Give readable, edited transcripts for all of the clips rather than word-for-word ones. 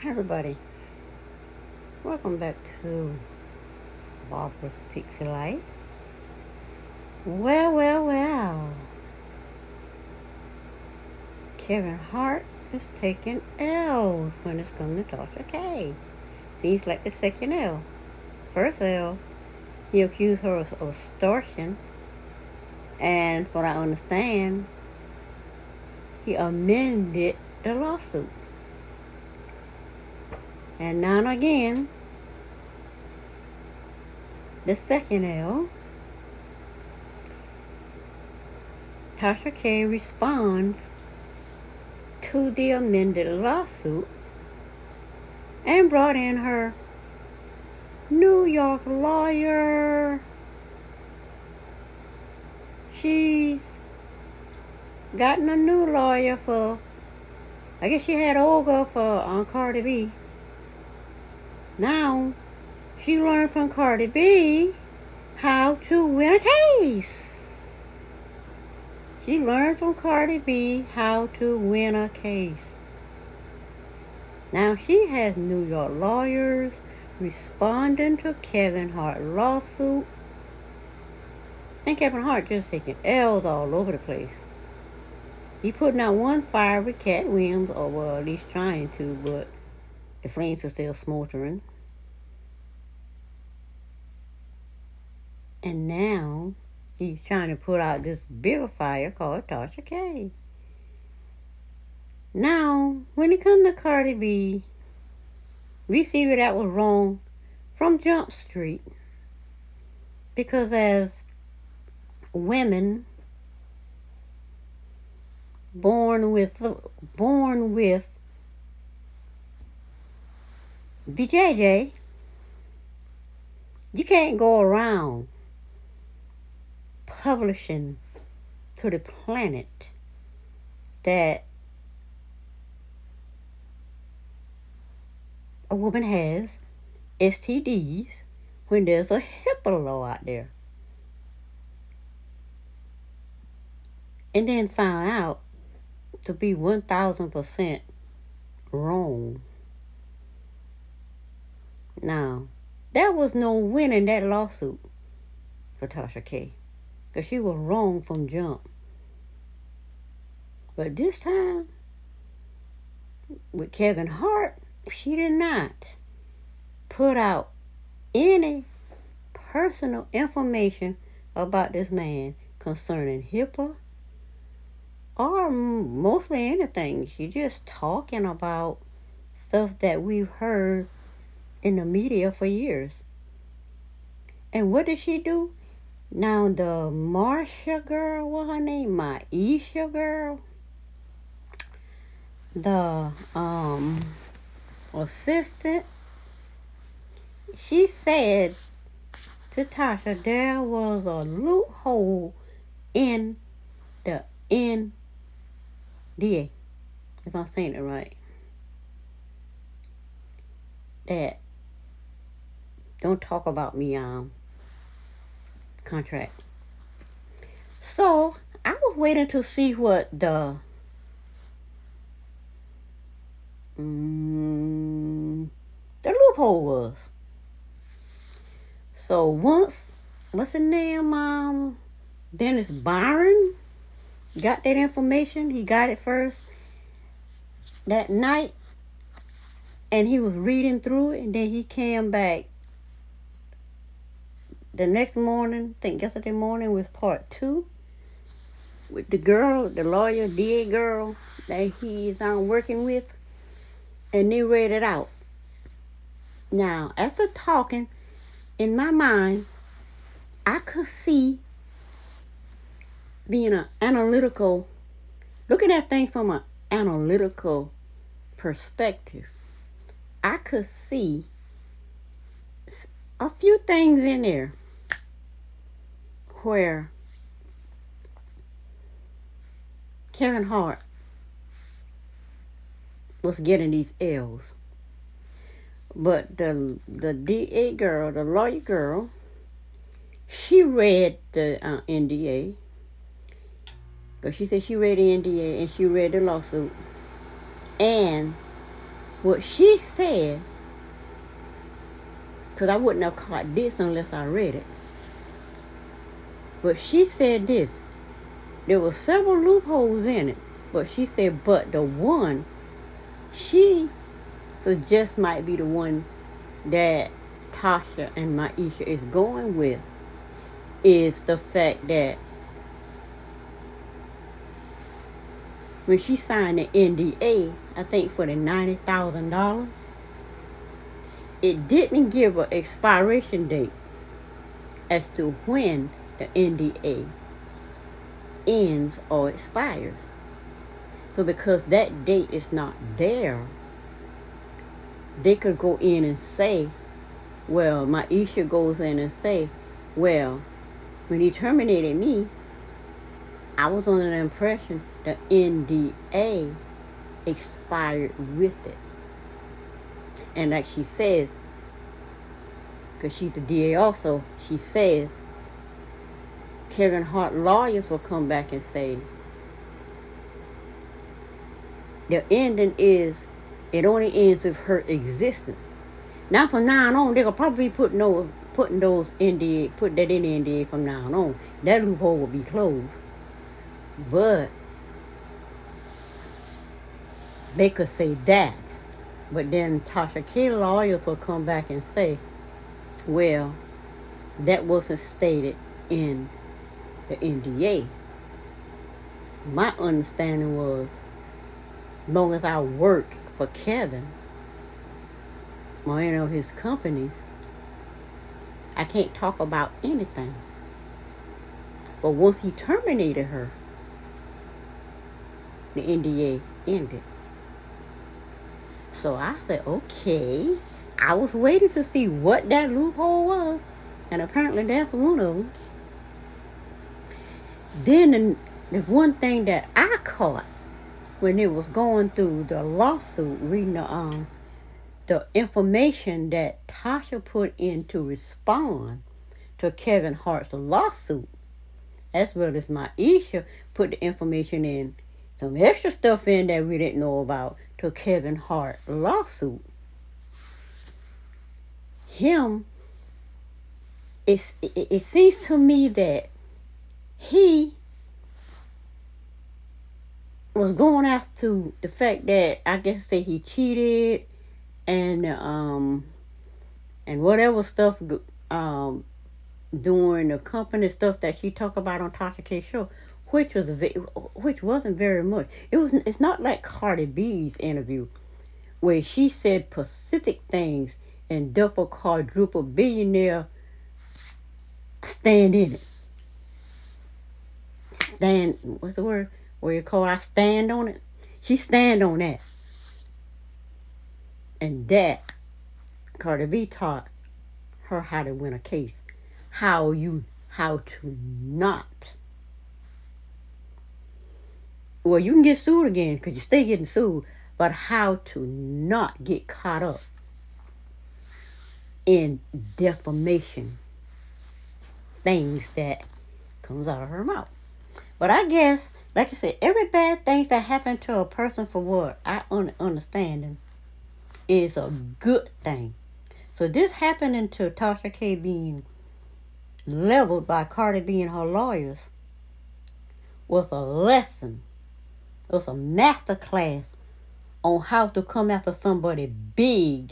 Hi everybody, welcome back to Barbara's Pixie Life. Well, Kevin Hart is taking L's when it's coming to Tasha K. Seems like the second L. First L, he accused her of extortion, and from what I understand, he amended the lawsuit. And now again, the second L, Tasha K responds to the amended lawsuit and brought in her New York lawyer. She's gotten a new lawyer for, I guess she had old girl for Cardi B. Now, she learned from Cardi B how to win a case. She learned from Cardi B how to win a case. Now she has New York lawyers responding to Kevin Hart lawsuit. And Kevin Hart just taking L's all over the place. He putting out one fire with Cat Williams, or well, at least trying to, but the flames are still smoldering. And now he's trying to put out this bigger fire called Tasha K. Now, when it comes to Cardi B, we see where that was wrong from Jump Street. Because as women born with BJJ, you can't go around publishing to the planet that a woman has STDs when there's a HIPAA law out there. And then found out to be 1,000% wrong. Now, there was no winning that lawsuit for Tasha K, because she was wrong from jump. But this time, with Kevin Hart, she did not put out any personal information about this man concerning HIPAA or mostly anything. She just talking about stuff that we've heard in the media for years. And what did she do? Now the Marsha girl, what her name? Maisha girl, the assistant, she said to Tasha there was a loophole in the NDA, if I'm saying it right, that don't talk about me contract. So I was waiting to see what the loophole was. So once, what's his name, Dennis Byron got that information, he got it first that night, and he was reading through it, and then he came back the next morning, I think yesterday morning, with part 2, with the girl, the lawyer, DA girl that he's working with, and they read it out. Now, after talking, in my mind, I could see being an analytical, looking at things from an analytical perspective. I could see a few things in there where Kevin Hart was getting these L's. But the DA girl, the lawyer girl, she read the NDA. Because she said she read the NDA and she read the lawsuit. And what she said, because I wouldn't have caught this unless I read it. But she said this. There were several loopholes in it, but she said, but the one she suggests might be the one that Tasha and Maisha is going with is the fact that when she signed the NDA, I think for the $90,000, it didn't give an expiration date as to when the NDA ends or expires. So because that date is not there, they could go in and say, well, Maisha goes in and say, well, when he terminated me, I was under the impression the NDA expired with it. And like she says, because she's a DA also, she says, Kevin Hart lawyers will come back and say, the ending is, it only ends with her existence. Now from now on, they could probably put those NDA, put that in the NDA from now on. That loophole will be closed. But they could say that. But then Tasha K lawyers will come back and say, well, that wasn't stated in the NDA. My understanding was, as long as I work for Kevin or any of his companies, I can't talk about anything. But once he terminated her, the NDA ended. So I said, okay. I was waiting to see what that loophole was, and apparently that's one of them. Then the one thing that I caught when it was going through the lawsuit, reading the information that Tasha put in to respond to Kevin Hart's lawsuit, as well as Maisha put the information in, some extra stuff in that we didn't know about, to Kevin Hart lawsuit. It seems to me that he was going after the fact that, I guess that he cheated and whatever stuff during the company stuff that she talked about on Tasha K's show, which wasn't very much. It's not like Cardi B's interview where she said specific things and double quadruple billionaire stand in it. Stand, what's the word? Where you call I stand on it? She stand on that. And that Cardi B taught her how to win a case. How to not. Well, you can get sued again because you're still getting sued, but how to not get caught up in defamation things that comes out of her mouth. But I guess, like I said, every bad thing that happened to a person, for what I understanding, is a good thing. So this happening to Tasha K being leveled by Cardi B and her lawyers was a lesson. It was a master class on how to come after somebody big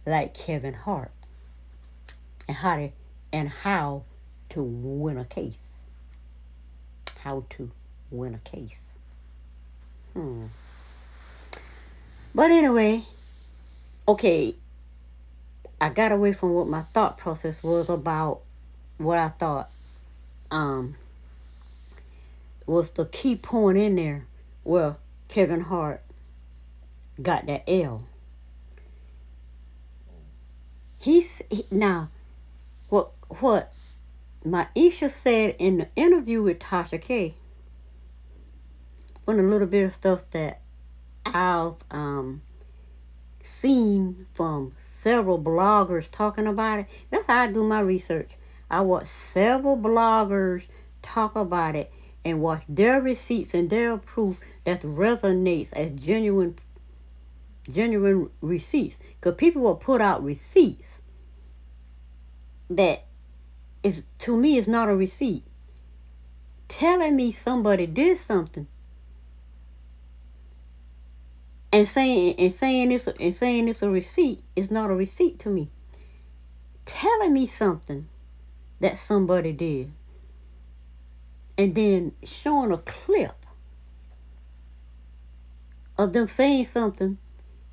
like Kevin Hart and how to win a case. How to win a case. But anyway, okay, I got away from what my thought process was about what I thought was the key point in there. Well, Kevin Hart got that L. Now, what Maisha said in the interview with Tasha K, from a little bit of stuff that I've seen from several bloggers talking about it. That's how I do my research. I watch several bloggers talk about it and watch their receipts and their proof that resonates as genuine genuine receipts. Because people will put out receipts that is, to me, is not a receipt. Telling me somebody did something and saying it's a receipt is not a receipt to me. Telling me something that somebody did and then showing a clip of them saying something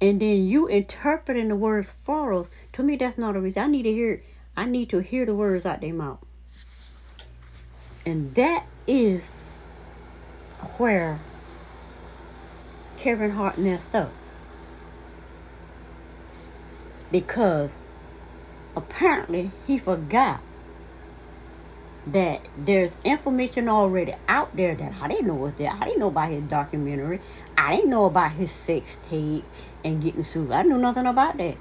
and then you interpreting the words for us, to me that's not a receipt. I need to hear the words out their mouth. And that is where Kevin Hart messed up. Because apparently he forgot that there's information already out there that I didn't know was there. I didn't know about his documentary. I didn't know about his sex tape and getting sued. I knew nothing about that.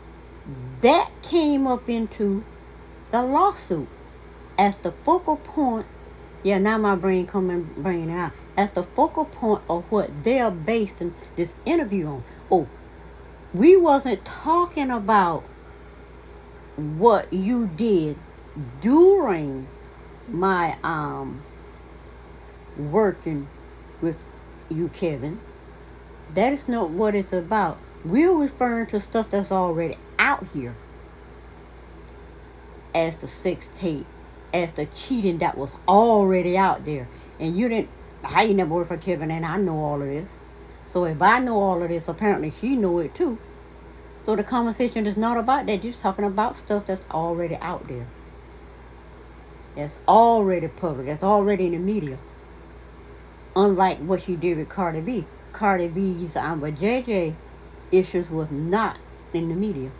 That came up into the lawsuit as the focal point. Yeah, now my brain bringing it out. As the focal point of what they're basing this interview on. Oh, we wasn't talking about what you did during my working with you, Kevin. That is not what it's about. We're referring to stuff that's already out here as the sex tape, as the cheating that was already out there. And I ain't never worked for Kevin and I know all of this. So if I know all of this, apparently she know it too. So the conversation is not about that, just talking about stuff that's already out there. That's already public, that's already in the media. Unlike what she did with Cardi B. Cardi B's JJ issues was not in the media.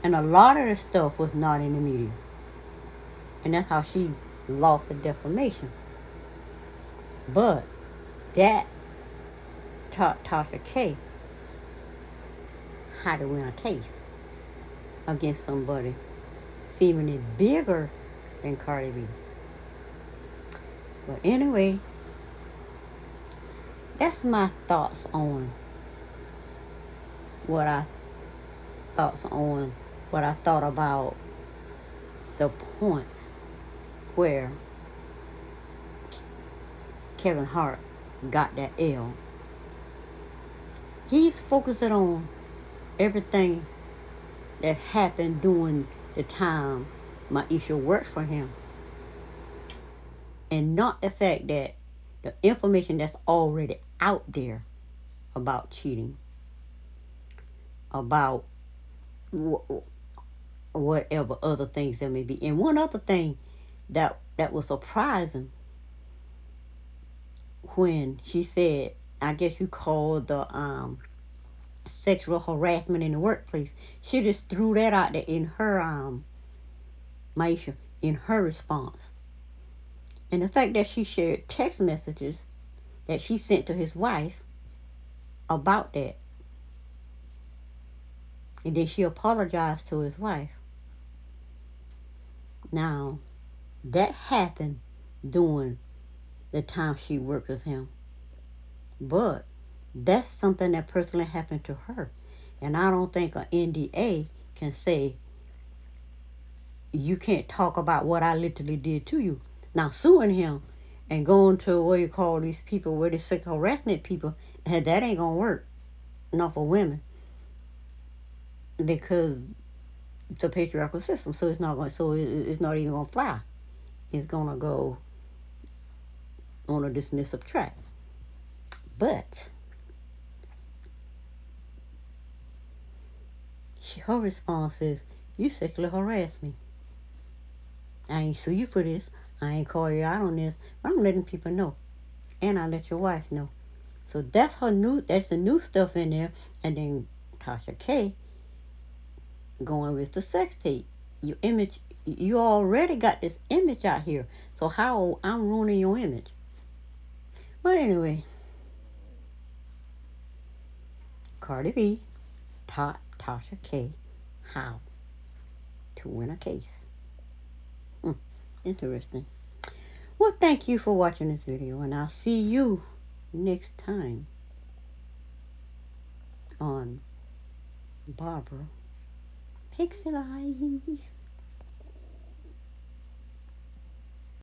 And a lot of the stuff was not in the media. And that's how she lost the defamation. But that taught Tasha K how to win a case against somebody seemingly bigger than Cardi B. But anyway, that's my thoughts on what I thought about the points where Kevin Hart got that L. He's focusing on everything that happened during the time Maisha worked for him. And not the fact that the information that's already out there about cheating, about whatever other things there may be. And one other thing that was surprising when she said, I guess you call the sexual harassment in the workplace. She just threw that out there in her Maisha, in her response. And the fact that she shared text messages that she sent to his wife about that. And then she apologized to his wife. Now, that happened during the time she worked with him. But that's something that personally happened to her. And I don't think an NDA can say, you can't talk about what I literally did to you. Now, suing him and going to what you call these people, where they sexual harassment people, that ain't going to work. Not for women. Because it's a patriarchal system, so it's not even going to fly. It's going to go on a dismissive track. But her response is, you sexually harassed me. I ain't sue you for this. I ain't call you out on this. But I'm letting people know. And I let your wife know. So that's the new stuff in there. And then Tasha K going with the sex tape. Your image, you already got this image out here. So how I'm ruining your image. But anyway, Cardi B taught Tasha K how to win a case. Interesting. Well, thank you for watching this video, and I'll see you next time on Barbara. Pixie Life.